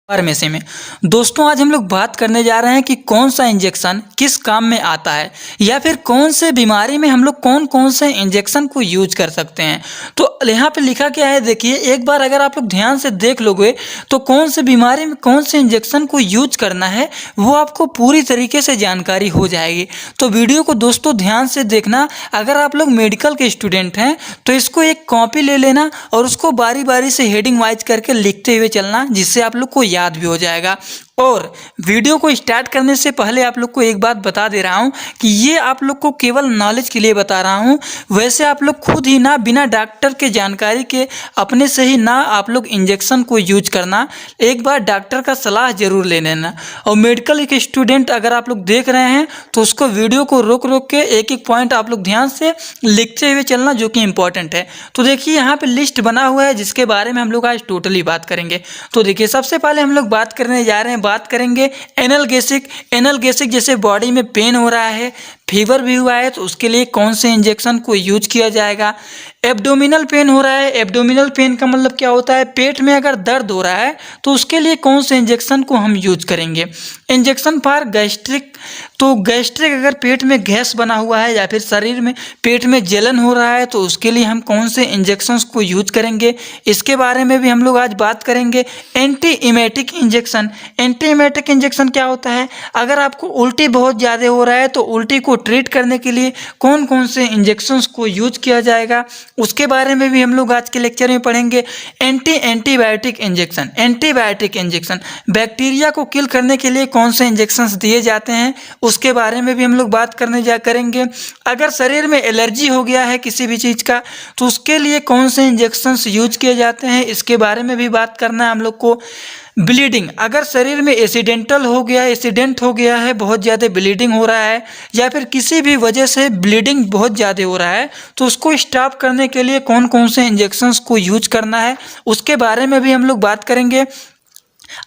Pharmacy में। दोस्तों आज हम लोग बात करने जा रहे हैं कि कौन सा इंजेक्शन किस काम में आता है या फिर कौन से बीमारी में हम लोग कौन कौन से इंजेक्शन को यूज कर सकते हैं। तो यहाँ पे लिखा क्या है देखिए, एक बार अगर आप लोग ध्यान से देख लोगे तो कौन से बीमारी में कौन से इंजेक्शन को यूज करना है वो आपको पूरी तरीके से जानकारी हो जाएगी। तो वीडियो को दोस्तों ध्यान से देखना। अगर आप लोग मेडिकल के स्टूडेंट हैं तो इसको एक कॉपी ले लेना और उसको बारी बारी से हेडिंग वाइज करके लिखते हुए चलना, जिससे आप लोग को याद भी हो जाएगा। और वीडियो को स्टार्ट करने से पहले आप लोग को एक बात बता दे रहा हूं कि ये आप लोग को केवल नॉलेज के लिए बता रहा हूं। वैसे आप लोग खुद ही ना बिना डॉक्टर के जानकारी के अपने से ही ना आप लोग इंजेक्शन को यूज करना, एक बार डॉक्टर का सलाह जरूर ले लेना। और मेडिकल के स्टूडेंट अगर आप लोग देख रहे हैं तो उसको वीडियो को रोक रोक के एक एक पॉइंट आप लोग ध्यान से लिखते हुए चलना, जो कि इंपॉर्टेंट है। तो देखिए यहाँ पे लिस्ट बना हुआ है जिसके बारे में हम लोग आज टोटली बात करेंगे। तो देखिए सबसे पहले हम लोग बात करने जा रहे हैं, बात करेंगे एनाल्गेसिक। एनाल्गेसिक जैसे बॉडी में पेन हो रहा है, फीवर भी हुआ है, तो उसके लिए कौन से इंजेक्शन को यूज किया जाएगा। एब्डोमिनल पेन हो रहा है, एब्डोमिनल पेन का मतलब क्या होता है, पेट में अगर दर्द हो रहा है तो उसके लिए कौन से इंजेक्शन को हम यूज करेंगे। इंजेक्शन फॉर गैस्ट्रिक, तो गैस्ट्रिक अगर पेट में गैस बना हुआ है या फिर शरीर में पेट में जलन हो रहा है तो उसके लिए हम कौन से इंजेक्शंस को यूज करेंगे, इसके बारे में भी हम लोग आज बात करेंगे। Anti emetic injection, anti emetic injection क्या होता है, अगर आपको उल्टी बहुत ज़्यादा हो रहा है तो उल्टी को ट्रीट करने के लिए कौन कौन से इंजेक्शंस को यूज किया जाएगा, उसके बारे में भी हम लोग आज के लेक्चर में पढ़ेंगे। Antibiotic injection, antibiotic injection bacteria को किल करने के लिए कौन से इंजेक्शंस दिए जाते हैं उसके बारे में भी हम लोग बात करेंगे। अगर शरीर में एलर्जी हो गया है किसी भी चीज़ का तो उसके लिए कौन से इंजेक्शंस यूज किए जाते हैं, इसके बारे में भी बात करना है हम लोग को। ब्लीडिंग, अगर शरीर में एक्सीडेंटल हो गया, एक्सीडेंट हो गया है, बहुत ज़्यादा ब्लीडिंग हो रहा है या फिर किसी भी वजह से ब्लीडिंग बहुत ज़्यादा हो रहा है तो उसको स्टॉप करने के लिए कौन कौन से इंजेक्शंस को यूज करना है उसके बारे में भी हम लोग बात करेंगे।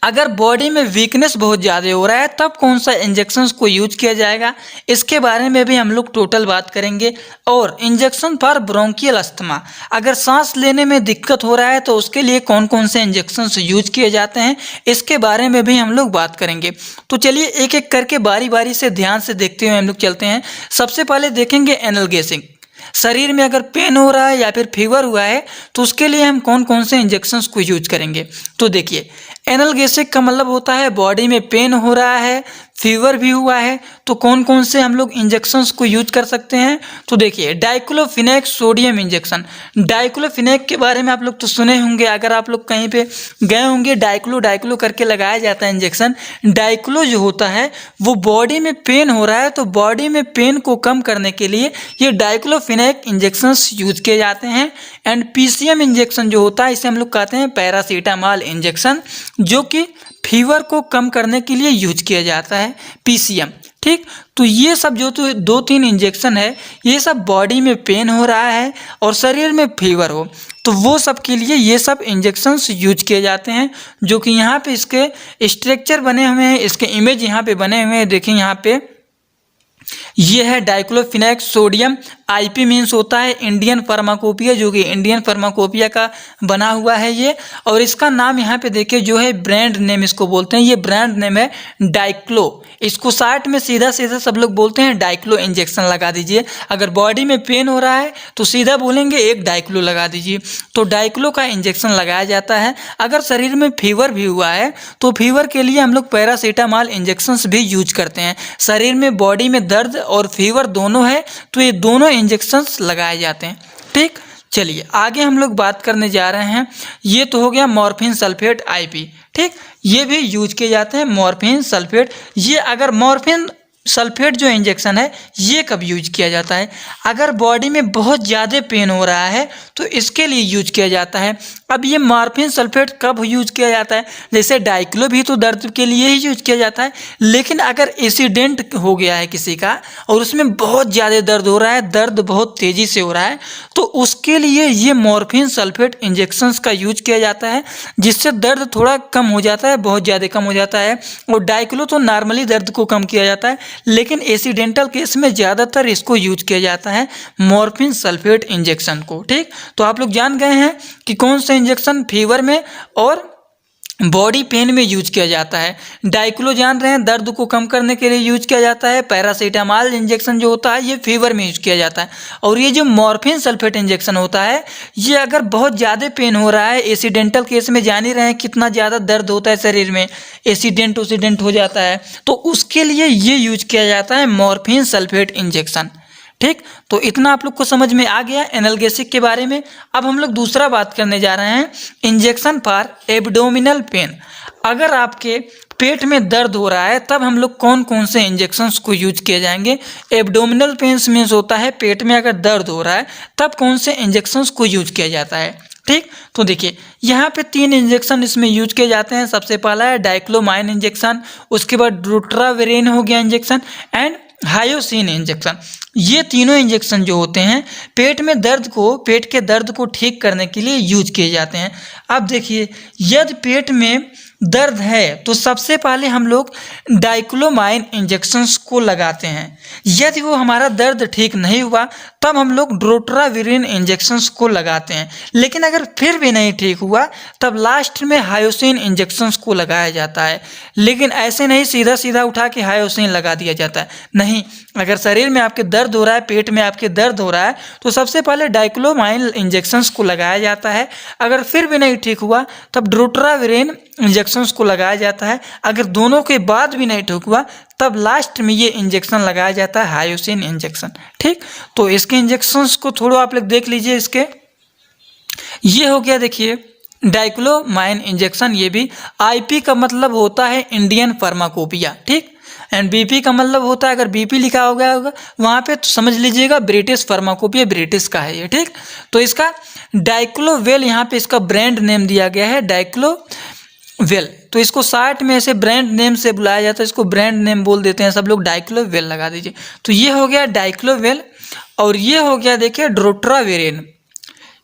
अगर बॉडी में वीकनेस बहुत ज़्यादा हो रहा है तब कौन सा इंजेक्शंस को यूज किया जाएगा, इसके बारे में भी हम लोग टोटल बात करेंगे। और इंजेक्शन फॉर ब्रोंकियल अस्थमा, अगर सांस लेने में दिक्कत हो रहा है तो उसके लिए कौन कौन से इंजेक्शंस यूज किए जाते हैं, इसके बारे में भी हम लोग बात करेंगे। तो चलिए एक एक करके बारी बारी से ध्यान से देखते हुए हम लोग चलते हैं। सबसे पहले देखेंगे एनाल्गेसिक, शरीर में अगर पेन हो रहा है या फिर फीवर हुआ है तो उसके लिए हम कौन कौन से इंजेक्शंस को यूज करेंगे। तो देखिए एनाल्गेसिक का मतलब होता है बॉडी में पेन हो रहा है, फीवर भी हुआ है, तो कौन कौन से हम लोग इंजेक्शंस को यूज कर सकते हैं। तो देखिए डाइक्लोफिनेक सोडियम इंजेक्शन, डाइक्लोफिनेक के बारे में आप लोग तो सुने होंगे, अगर आप लोग कहीं पे गए होंगे डाइक्लो करके लगाया जाता है इंजेक्शन। डाइक्लो जो होता है वो बॉडी में पेन हो रहा है तो बॉडी में पेन को कम करने के लिए ये डाइक्लोफिनेक इंजेक्शंस यूज किए जाते हैं। एंड पीसीएम इंजेक्शन जो होता है इसे हम लोग कहते हैं पैरासीटामॉल इंजेक्शन, जो कि फीवर को कम करने के लिए यूज किया जाता है, पीसीएम। ठीक, तो ये सब जो तो 2-3 इंजेक्शन है, ये सब बॉडी में पेन हो रहा है और शरीर में फीवर हो तो वो सब के लिए ये सब इंजेक्शंस यूज किए जाते हैं, जो कि यहाँ पे इसके स्ट्रक्चर बने हुए हैं, इसके इमेज यहाँ पे बने हुए हैं। देखिए यहाँ पे ये है डाइक्लोफिनेक सोडियम, आईपी मीन्स होता है इंडियन फार्माकोपिया, जो कि इंडियन फार्माकोपिया का बना हुआ है ये। और इसका नाम यहाँ पे देखिए जो है ब्रांड नेम इसको बोलते हैं, ये ब्रांड नेम है डाइक्लो। इसको शॉर्ट में सीधा सीधा सब लोग बोलते हैं डाइक्लो इंजेक्शन लगा दीजिए। अगर बॉडी में पेन हो रहा है तो सीधा बोलेंगे एक डाइक्लो लगा दीजिए, तो डाइक्लो का इंजेक्शन लगाया जाता है। अगर शरीर में फीवर भी हुआ है तो फीवर के लिए हम लोग पैरासीटामॉल इंजेक्शंस भी यूज करते हैं। शरीर में बॉडी में दर्द और फीवर दोनों है तो ये दोनों इंजेक्शंस लगाए जाते हैं। ठीक, चलिए आगे हम लोग बात करने जा रहे हैं। ये तो हो गया मॉर्फिन सल्फेट आईपी। ठीक, ये भी यूज किए जाते हैं मॉर्फिन सल्फेट। ये अगर मॉर्फिन सल्फेट जो इंजेक्शन है ये कब यूज किया जाता है, अगर बॉडी में बहुत ज़्यादा पेन हो रहा है तो इसके लिए यूज किया जाता है। अब ये मॉर्फिन सल्फेट कब यूज किया जाता है, जैसे डाइक्लो भी तो दर्द के लिए ही यूज किया जाता है, लेकिन अगर एक्सीडेंट हो गया है किसी का और उसमें बहुत ज़्यादा दर्द हो रहा है, दर्द बहुत तेज़ी से हो रहा है, तो उसके लिए ये मॉर्फिन सल्फेट इंजेक्शंस का यूज किया जाता है, जिससे दर्द थोड़ा कम हो जाता है, बहुत ज़्यादा कम हो जाता है। और डाइक्लो तो नॉर्मली दर्द को कम किया जाता है, लेकिन एक्सीडेंटल केस में ज़्यादातर इसको यूज किया जाता है मॉर्फिन सल्फेट इंजेक्शन को। ठीक, तो आप लोग जान गए हैं कि कौन सा इंजेक्शन फीवर में और बॉडी पेन में यूज किया जाता है। डाइक्लो जान रहे हैं दर्द को कम करने के लिए यूज किया जाता है। पैरासीटामॉल इंजेक्शन जो होता है ये फीवर में यूज किया जाता है। और ये जो मॉर्फिन सल्फेट इंजेक्शन होता है ये अगर बहुत ज़्यादा पेन हो रहा है, एक्सीडेंटल केस में जान ही रहे हैं कितना ज़्यादा दर्द होता है शरीर में, एक्सीडेंट हो जाता है, तो उसके लिए ये यूज किया जाता है मॉर्फिन सल्फेट इंजेक्शन। ठीक, तो इतना आप लोग को समझ में आ गया एनाल्गेसिक के बारे में। अब हम लोग दूसरा बात करने जा रहे हैं इंजेक्शन फॉर एब्डोमिनल पेन। अगर आपके पेट में दर्द हो रहा है तब हम लोग कौन कौन से इंजेक्शंस को यूज किए जाएंगे। एब्डोमिनल पेन्स मीन्स होता है पेट में अगर दर्द हो रहा है तब कौन से इंजेक्शंस को यूज किया जाता है। ठीक, तो देखिए यहाँ पे 3 इंजेक्शन इसमें यूज किए जाते हैं। सबसे पहला है डाइक्लोमाइन इंजेक्शन, उसके बाद ड्रोट्रावेरेन हो गया इंजेक्शन, एंड हायोसिन इंजेक्शन। ये तीनों इंजेक्शन जो होते हैं पेट के दर्द को ठीक करने के लिए यूज किए जाते हैं। अब देखिए यदि पेट में दर्द है तो सबसे पहले हम लोग डाइक्लोमाइन इंजेक्शंस को लगाते हैं। यदि वो हमारा दर्द ठीक नहीं हुआ तब हम लोग ड्रोट्रावेरेन इंजेक्शंस को लगाते हैं। लेकिन अगर फिर भी नहीं ठीक हुआ तब लास्ट में हायोसिन इंजेक्शंस को लगाया जाता है। लेकिन ऐसे नहीं सीधा सीधा उठा के हायोसिन लगा दिया जाता है, नहीं। अगर शरीर में आपके दर्द हो रहा है, पेट में आपके दर्द हो रहा है तो सबसे पहले डाइक्लोमाइन इंजेक्शंस को लगाया जाता है। अगर फिर भी नहीं ठीक हुआ तब ड्रोट्रावेरेन इंजेक्शंस को लगाया जाता है। अगर दोनों के बाद भी नहीं ठीक हुआ तब लास्ट में ये इंजेक्शन लगाया जाता है हायोसिन इंजेक्शन। ठीक, तो इसके इंजेक्शंस को थोड़ा आप लोग देख लीजिए। इसके ये हो गया देखिए डाइक्लोमाइन इंजेक्शन। ये भी आईपी का मतलब होता है इंडियन फार्माकोपिया। ठीक, एंड बीपी का मतलब होता है, अगर बीपी लिखा हो गया होगा वहाँ पे तो समझ लीजिएगा ब्रिटिश फार्माकोपिया, ब्रिटिश का है ये। ठीक, तो इसका डाइक्लोवेल यहाँ पे इसका ब्रांड नेम दिया गया है डाइक्लोवेल। तो इसको शार्ट में ऐसे ब्रांड नेम से बुलाया जाता है, इसको ब्रांड नेम बोल देते हैं सब लोग, डाइक्लोवेल लगा दीजिए। तो ये हो गया डाइक्लोवेल और ये हो गया देखिए ड्रोट्रावेरेन,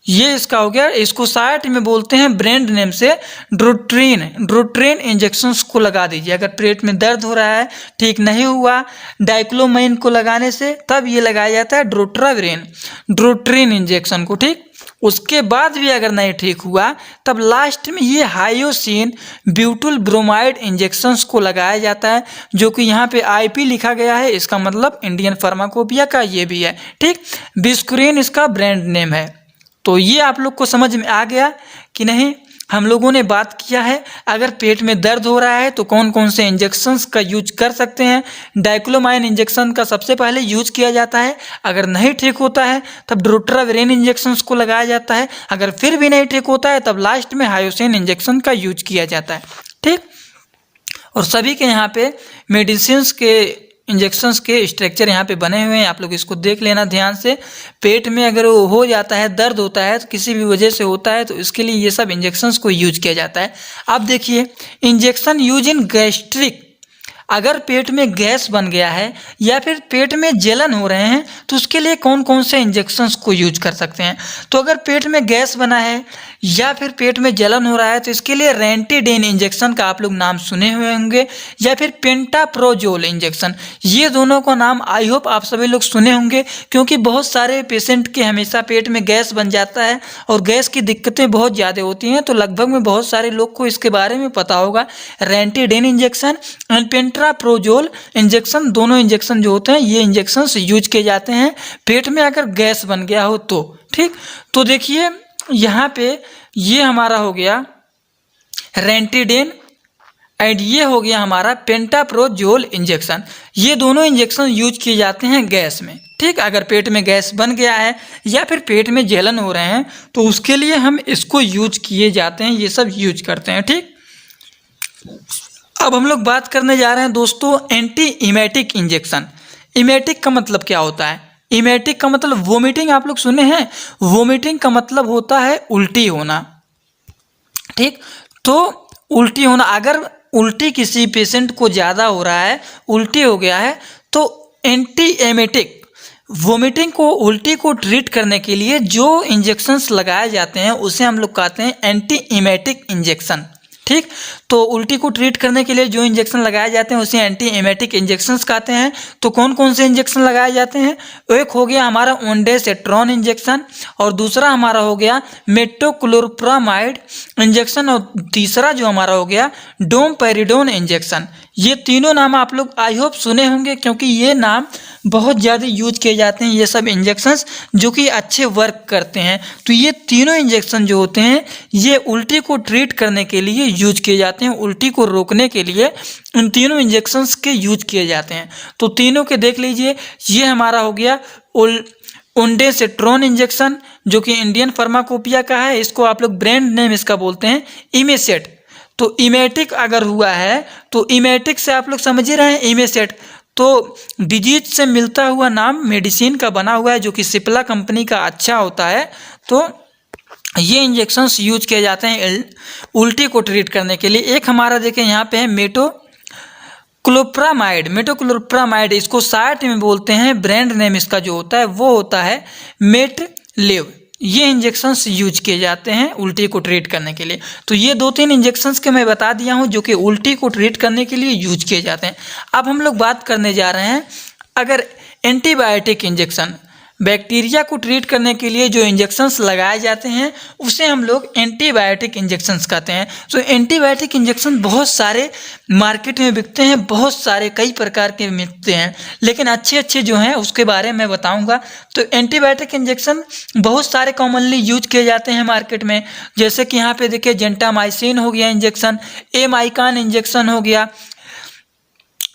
ये इसका हो गया। इसको शार्ट में बोलते हैं ब्रांड नेम से ड्रोट्रेन इंजेक्शंस को लगा दीजिए। अगर पेट में दर्द हो रहा है, ठीक नहीं हुआ डाइक्लोमाइन को लगाने से, तब ये लगाया जाता है ड्रोट्रेन इंजेक्शन को। ठीक, उसके बाद भी अगर नहीं ठीक हुआ तब लास्ट में ये हायोसिन ब्यूटुल ब्रोमाइड इंजेक्शंस को लगाया जाता है, जो कि यहाँ पे आईपी लिखा गया है, इसका मतलब इंडियन फार्माकोपिया का ये भी है। ठीक, बिस्कुरिन इसका ब्रांड नेम है। तो ये आप लोग को समझ में आ गया कि नहीं। हम लोगों ने बात किया है अगर पेट में दर्द हो रहा है तो कौन कौन से इंजेक्शंस का यूज कर सकते हैं। डाइक्लोमाइन इंजेक्शन का सबसे पहले यूज किया जाता है। अगर नहीं ठीक होता है तब ड्रोट्रावेरेन इंजेक्शंस को लगाया जाता है। अगर फिर भी नहीं ठीक होता है तब लास्ट में हायोसिन इंजेक्शन का यूज किया जाता है। ठीक, और सभी के यहाँ पे मेडिसिन के इंजेक्शंस के स्ट्रक्चर यहाँ पे बने हुए हैं, आप लोग इसको देख लेना ध्यान से। पेट में अगर वो हो जाता है, दर्द होता है तो किसी भी वजह से होता है तो इसके लिए ये सब इंजेक्शंस को यूज किया जाता है। अब देखिए इंजेक्शन यूज इन गैस्ट्रिक, अगर पेट में गैस बन गया है या फिर पेट में जलन हो रहे हैं तो उसके लिए कौन कौन से इंजेक्शंस को यूज कर सकते हैं। तो अगर पेट में गैस बना है या फिर पेट में जलन हो रहा है तो इसके लिए रेंटीडेन इंजेक्शन का आप लोग नाम सुने हुए होंगे, या फिर पेंटाप्रोजोल इंजेक्शन। ये दोनों का नाम आई होप आप सभी लोग सुने होंगे, क्योंकि बहुत सारे पेशेंट के हमेशा पेट में गैस बन जाता है और गैस की दिक्कतें बहुत ज़्यादा होती हैं। तो लगभग में बहुत सारे लोग को इसके बारे में पता होगा। रेंटीडेन इंजेक्शन एंड पेंटाप्रोजोल इंजेक्शन, दोनों इंजेक्शन जो होते हैं ये इंजेक्शन यूज किए जाते हैं पेट में अगर गैस बन गया हो तो। ठीक, तो देखिए यहाँ पे ये हमारा हो गया रेंटीडेन एंड ये हो गया हमारा पेंटाप्रोजोल इंजेक्शन। ये दोनों इंजेक्शन यूज किए जाते हैं गैस में। ठीक, अगर पेट में गैस बन गया है या फिर पेट में जलन हो रहे हैं तो उसके लिए हम इसको यूज किए जाते हैं, ये सब यूज करते हैं। ठीक, अब हम लोग बात करने जा रहे हैं दोस्तों एंटी इमेटिक इंजेक्शन। इमेटिक का मतलब क्या होता है? इमेटिक का मतलब वोमिटिंग, आप लोग सुने हैं। वोमिटिंग का मतलब होता है उल्टी होना। ठीक, तो उल्टी होना, अगर उल्टी किसी पेशेंट को ज़्यादा हो रहा है, उल्टी हो गया है, तो एंटी एमेटिक वोमिटिंग को, उल्टी को ट्रीट करने के लिए जो इंजेक्शंस लगाए जाते हैं उसे हम लोग कहते हैं एंटी इमेटिक इंजेक्शन। ठीक, तो उल्टी को ट्रीट करने के लिए जो इंजेक्शन लगाए जाते हैं उसे एंटी एमेटिक इंजेक्शंस कहते हैं। तो कौन कौन से इंजेक्शन लगाए जाते हैं? एक हो गया हमारा ओंडेसेट्रॉन इंजेक्शन, और दूसरा हमारा हो गया मेटोक्लोप्रामाइड इंजेक्शन, और तीसरा जो हमारा हो गया डोमपेरिडोन इंजेक्शन। ये तीनों नाम आप लोग आई होप सुने होंगे, क्योंकि ये नाम बहुत ज़्यादा यूज किए जाते हैं, ये सब इंजेक्शंस जो कि अच्छे वर्क करते हैं। तो ये तीनों इंजेक्शन जो होते हैं ये उल्टी को ट्रीट करने के लिए यूज किए जाते हैं, उल्टी को रोकने के लिए इन तीनों इंजेक्शंस के यूज किए जाते हैं। तो तीनों के देख लीजिए, ये हमारा हो गया ओंडेसेट्रॉन इंजेक्शन जो कि इंडियन फार्माकोपिया का है, इसको आप लोग ब्रांड नेम इसका बोलते हैं इमेसेट। तो इमेटिक अगर हुआ है तो इमेटिक से आप लोग समझ ही रहे हैं, इमेसेट तो डिजीज से मिलता हुआ नाम मेडिसिन का बना हुआ है जो कि सिप्ला कंपनी का अच्छा होता है। तो ये इंजेक्शंस यूज किए जाते हैं उल्टी को ट्रीट करने के लिए। एक हमारा देखें यहाँ पे है मेटोक्लोप्रामाइड, इसको शार्ट में बोलते हैं, ब्रांड नेम इसका जो होता है वो होता है मेटलिव। ये इंजेक्शंस यूज किए जाते हैं उल्टी को ट्रीट करने के लिए। तो ये 2-3 इंजेक्शंस के मैं बता दिया हूँ जो कि उल्टी को ट्रीट करने के लिए यूज किए जाते हैं। अब हम लोग बात करने जा रहे हैं, अगर एंटीबायोटिक इंजेक्शन, बैक्टीरिया को ट्रीट करने के लिए जो इंजेक्शंस लगाए जाते हैं उसे हम लोग एंटीबायोटिक इंजेक्शंस कहते हैं। तो एंटीबायोटिक इंजेक्शन बहुत सारे मार्केट में बिकते हैं, बहुत सारे कई प्रकार के मिलते हैं, लेकिन अच्छे अच्छे जो हैं उसके बारे में बताऊंगा। तो एंटीबायोटिक इंजेक्शन बहुत सारे कॉमनली यूज किए जाते हैं मार्केट में, जैसे कि यहाँ पे देखिए जेंटामाइसिन हो गया इंजेक्शन, एमाइकान इंजेक्शन हो गया,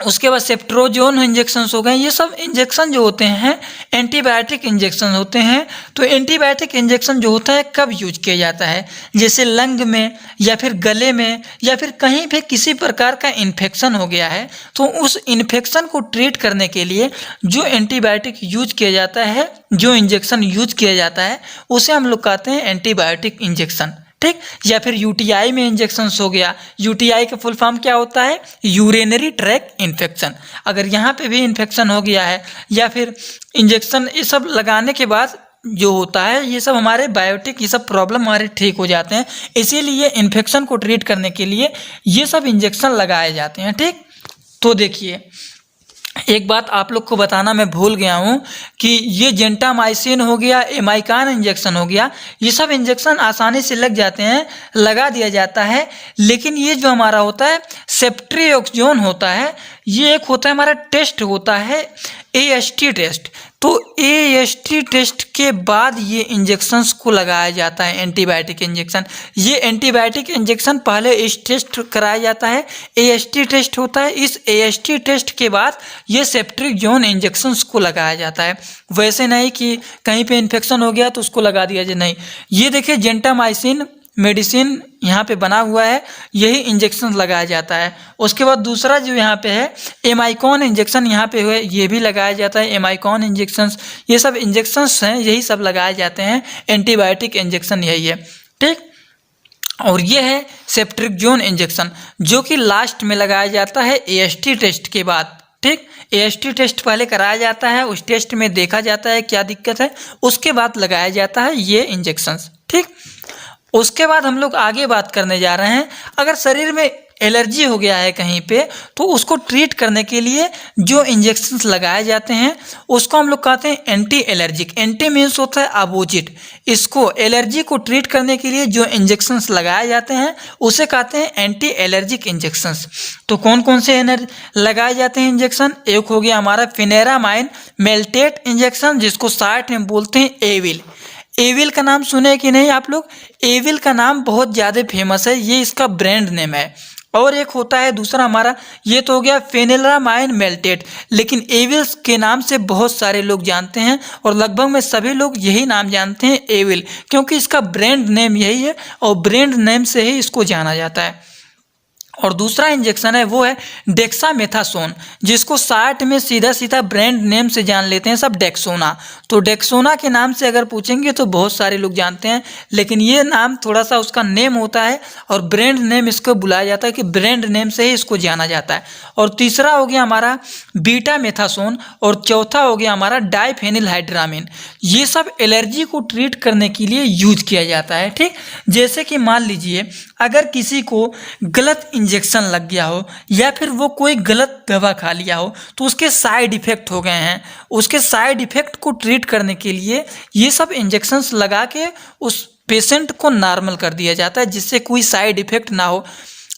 उसके बाद सेफ्ट्रोजोन इंजेक्शंस हो गए। ये सब इंजेक्शन जो होते हैं एंटीबायोटिक इंजेक्शन होते हैं। तो एंटीबायोटिक इंजेक्शन जो होता है कब यूज किया जाता है? जैसे लंग में या फिर गले में या फिर कहीं भी किसी प्रकार का इन्फेक्शन हो गया है, तो उस इन्फेक्शन को ट्रीट करने के लिए जो एंटीबायोटिक यूज किया जाता है, जो इंजेक्शन यूज किया जाता है उसे हम लोग कहते हैं एंटीबायोटिक इंजेक्शन, ठीक। या फिर यूटीआई में इंजेक्शन हो गया, यूटीआई का फुल फॉर्म क्या होता है? Urinary tract infection. अगर यहाँ पे भी इन्फेक्शन हो गया है या फिर इंजेक्शन, ये सब लगाने के बाद जो होता है ये सब हमारे बायोटिक, ये सब प्रॉब्लम हमारे ठीक हो जाते हैं। इसीलिए इन्फेक्शन को ट्रीट करने के लिए ये सब इंजेक्शन लगाए जाते हैं, ठीक। तो देखिए, एक बात आप लोग को बताना मैं भूल गया हूँ कि ये जेंटामाइसिन हो गया, एमाइकान इंजेक्शन हो गया, ये सब इंजेक्शन आसानी से लग जाते हैं, लगा दिया जाता है। लेकिन ये जो हमारा होता है सेफ्ट्रियोक्सोन होता है, ये एक होता है हमारा टेस्ट होता है AST टेस्ट। तो AST टेस्ट के बाद ये इंजेक्शंस को लगाया जाता है एंटीबायोटिक इंजेक्शन। ये एंटीबायोटिक इंजेक्शन पहले इस टेस्ट कराया जाता है, AST टेस्ट होता है। इस AST टेस्ट के बाद ये सेफ्ट्रियोक्सोन इंजेक्शंस को लगाया जाता है। वैसे नहीं कि कहीं पे इन्फेक्शन हो गया तो उसको लगा दिया जाए, नहीं। ये देखिए जेंटामाइसिन मेडिसिन यहाँ पे बना हुआ है, यही इंजेक्शन लगाया जाता है। उसके बाद दूसरा जो यहाँ पे है एमाइकॉन इंजेक्शन, यहाँ पे हुए ये भी लगाया जाता है। एमाइकॉन इंजेक्शंस, ये सब इंजेक्शंस हैं, यही सब लगाए जाते हैं। एंटीबायोटिक इंजेक्शन यही है, ठीक। और ये है सेफ्ट्रियोक्सोन इंजेक्शन जो कि लास्ट में लगाया जाता है AST टेस्ट के बाद, ठीक। AST टेस्ट पहले कराया जाता है, उस टेस्ट में देखा जाता है क्या दिक्कत है, उसके बाद लगाया जाता है ये इंजेक्शंस, ठीक। उसके बाद हम लोग आगे बात करने जा रहे हैं, अगर शरीर में एलर्जी हो गया है कहीं पे तो उसको ट्रीट करने के लिए जो इंजेक्शंस लगाए जाते हैं उसको हम लोग कहते हैं एंटी एलर्जिक। एंटी मीन्स होता है अपोजिट। इसको एलर्जी को ट्रीट करने के लिए जो इंजेक्शंस लगाए जाते हैं उसे कहते हैं एंटी एलर्जिक इंजेक्शंस। तो कौन कौन से लगाए जाते हैं इंजेक्शन? एक हो गया हमारा फिनेरामाइन मेल्टेट इंजेक्शन, जिसको शार्ट में बोलते हैं एविल। एविल का नाम सुने कि नहीं आप लोग? एविल का नाम बहुत ज़्यादा फेमस है, ये इसका ब्रांड नेम है। और एक होता है दूसरा हमारा, ये तो हो गया फेनिलरामाइन मेल्टेट, लेकिन एविल्स के नाम से बहुत सारे लोग जानते हैं और लगभग में सभी लोग यही नाम जानते हैं एविल, क्योंकि इसका ब्रांड नेम यही है और ब्रांड नेम से ही इसको जाना जाता है। और दूसरा इंजेक्शन है वो है डेक्सामेथासोन, जिसको शार्ट में सीधा सीधा ब्रांड नेम से जान लेते हैं सब, डेक्सोना। तो डेक्सोना के नाम से अगर पूछेंगे तो बहुत सारे लोग जानते हैं, लेकिन ये नाम थोड़ा सा उसका नेम होता है और ब्रांड नेम इसको बुलाया जाता है कि ब्रांड नेम से ही इसको जाना जाता है। और तीसरा हो गया हमारा बीटामेथासोन और चौथा हो गया हमारा डाइफेनिलहाइड्रामिन। ये सब एलर्जी को ट्रीट करने के लिए यूज किया जाता है, ठीक। जैसे कि मान लीजिए अगर किसी को गलत इंजेक्शन लग गया हो या फिर वो कोई गलत दवा खा लिया हो तो उसके साइड इफ़ेक्ट हो गए हैं, उसके साइड इफ़ेक्ट को ट्रीट करने के लिए ये सब इंजेक्शंस लगा के उस पेशेंट को नॉर्मल कर दिया जाता है, जिससे कोई साइड इफ़ेक्ट ना हो।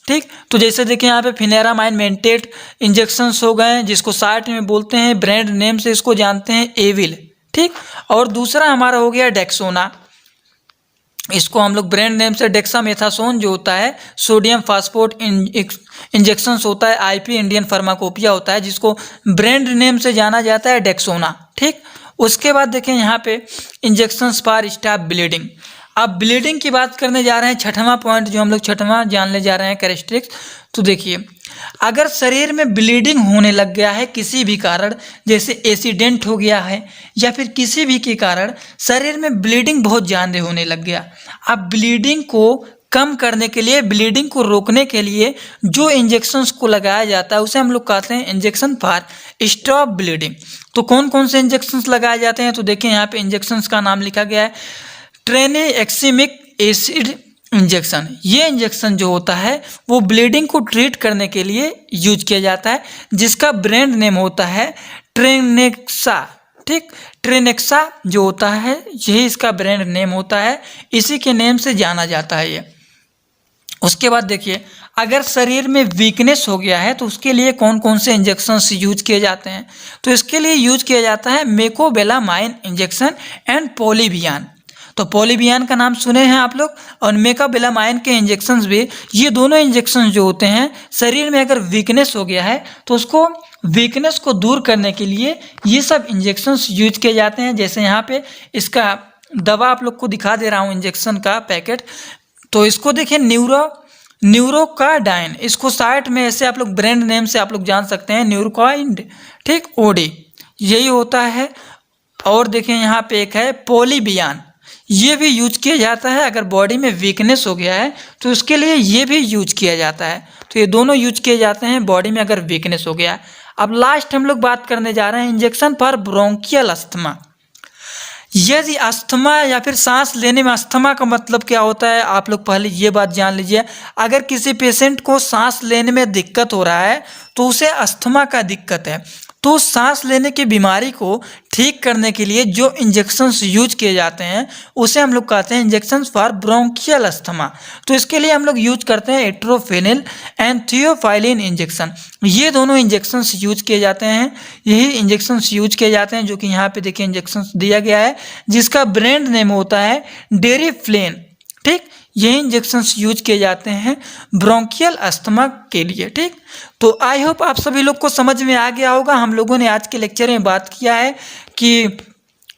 ठीक, तो जैसे देखिए यहाँ पे फिनेरामाइन मेंटेट इंजेक्शंस हो गए हैं, जिसको शॉर्ट में बोलते हैं, ब्रांड नेम से इसको जानते हैं एविल। ठीक, और दूसरा हमारा हो गया डेक्सोना, इसको हम लोग ब्रांड नेम से डेक्सामेथासोन जो होता है, सोडियम फास्फोट इंजेक्शंस होता है, आईपी इंडियन फार्माकोपिया होता है, जिसको ब्रांड नेम से जाना जाता है डेक्सोना। ठीक, उसके बाद देखें यहाँ पे इंजेक्शंस फॉर स्टॉप ब्लीडिंग। अब ब्लीडिंग की बात करने जा रहे हैं, छठवां पॉइंट जो हम लोग छठवां जानने जा रहे हैं कैरेक्टरिस्टिक्स। तो देखिए, अगर शरीर में ब्लीडिंग होने लग गया है किसी भी कारण, जैसे एक्सीडेंट हो गया है या फिर किसी भी के कारण शरीर में ब्लीडिंग बहुत ज़्यादा होने लग गया, अब ब्लीडिंग को कम करने के लिए, ब्लीडिंग को रोकने के लिए जो इंजेक्शंस को लगाया जाता है उसे हम लोग कहते हैं इंजेक्शन फॉर स्टॉप ब्लीडिंग। तो कौन कौन से इंजेक्शंस लगाए जाते हैं, तो देखिए यहाँ पे इंजेक्शंस का नाम लिखा गया है, ट्रेनेक्सिमिक एसिड इंजेक्शन। ये इंजेक्शन जो होता है वो ब्लीडिंग को ट्रीट करने के लिए यूज किया जाता है, जिसका ब्रांड नेम होता है ट्रेनेक्सा। ठीक, ट्रेनेक्सा जो होता है यही इसका ब्रांड नेम होता है, इसी के नेम से जाना जाता है ये। उसके बाद देखिए, अगर शरीर में वीकनेस हो गया है तो उसके लिए कौन कौन से इंजेक्शंस यूज किए जाते हैं, तो इसके लिए यूज किया जाता है मेकोबेलामाइन इंजेक्शन एंड पोलिवियान। तो पोलिवियान का नाम सुने हैं आप लोग, और मेकोबेलामाइन के इंजेक्शंस भी, ये दोनों इंजेक्शंस जो होते हैं शरीर में अगर वीकनेस हो गया है तो उसको वीकनेस को दूर करने के लिए ये सब इंजेक्शंस यूज किए जाते हैं। जैसे यहाँ पे इसका दवा आप लोग को दिखा दे रहा हूँ, इंजेक्शन का पैकेट। तो इसको देखिए, न्यूरोकाडाइन, इसको साइट में ऐसे आप लोग ब्रांड नेम से आप लोग जान सकते हैं, न्यूरोकाइंड। ठीक, ओडी यही होता है। और देखें यहाँ पे एक है पोलिवियान, ये भी यूज किया जाता है अगर बॉडी में वीकनेस हो गया है तो उसके लिए ये भी यूज किया जाता है। तो ये दोनों यूज किए जाते हैं बॉडी में अगर वीकनेस हो गया है। अब लास्ट हम लोग बात करने जा रहे हैं इंजेक्शन फॉर ब्रोंकियल अस्थमा। यदि अस्थमा या फिर सांस लेने में, अस्थमा का मतलब क्या होता है आप लोग पहले ये बात जान लीजिए। अगर किसी पेशेंट को सांस लेने में दिक्कत हो रहा है तो उसे अस्थमा का दिक्कत है, तो सांस लेने की बीमारी को ठीक करने के लिए जो इंजेक्शंस यूज किए जाते हैं उसे हम लोग कहते हैं इंजेक्शंस फॉर ब्रोंकियल अस्थमा। तो इसके लिए हम लोग यूज करते हैं एट्रोफेनिल एंड थियोफाइलिन इंजेक्शन। ये दोनों इंजेक्शंस यूज किए जाते हैं, यही इंजेक्शंस यूज किए जाते हैं जो कि यहाँ पे देखिए इंजेक्शंस दिया गया है, जिसका ब्रांड नेम होता है डेरिफ्लेन। ठीक, ये इंजेक्शंस यूज किए जाते हैं ब्रोंकियल अस्थमा के लिए। ठीक, तो आई होप आप सभी लोग को समझ में आ गया होगा। हम लोगों ने आज के लेक्चर में बात किया है कि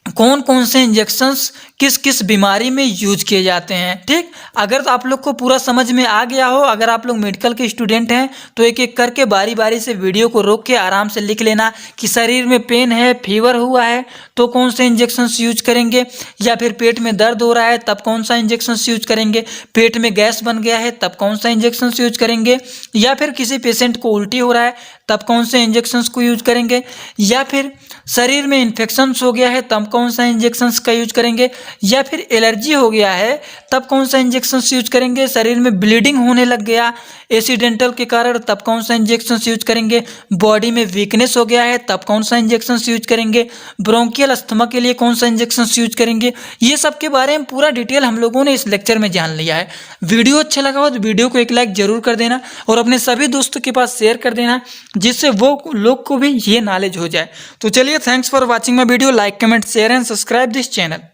कौन कौन से इंजेक्शंस किस किस बीमारी में यूज किए जाते हैं। ठीक, अगर तो आप लोग को पूरा समझ में आ गया हो, अगर आप लोग मेडिकल के स्टूडेंट हैं तो एक एक करके बारी बारी से वीडियो को रोक के आराम से लिख लेना कि शरीर में पेन है, फीवर हुआ है तो कौन से इंजेक्शंस यूज करेंगे, या फिर पेट में दर्द हो रहा है तब कौन सा इंजेक्शंस यूज करेंगे, पेट में गैस बन गया है तब कौन सा इंजेक्शंस यूज करेंगे, या फिर किसी पेशेंट को उल्टी हो रहा है तब कौन से इंजेक्शंस को यूज करेंगे, या फिर शरीर में इन्फेक्शंस हो गया है तब कौन सा इंजेक्शंस का यूज करेंगे, या फिर एलर्जी हो गया है तब कौन सा इंजेक्शंस यूज करेंगे, शरीर में ब्लीडिंग होने लग गया एक्सीडेंटल के कारण तब कौन सा इंजेक्शंस यूज करेंगे, बॉडी में वीकनेस हो गया है तब कौन सा इंजेक्शंस यूज करेंगे, ब्रोंकियल अस्थमा के लिए कौन सा इंजेक्शंस यूज करेंगे, ये सब के बारे में पूरा डिटेल हम लोगों ने इस लेक्चर में जान लिया है। वीडियो अच्छा लगा हो तो वीडियो को एक लाइक जरूर कर देना और अपने सभी दोस्तों के पास शेयर कर देना, जिससे वो लोग को भी ये नॉलेज हो जाए। तो चलिए, thanks for watching my video, like comment share and subscribe this channel.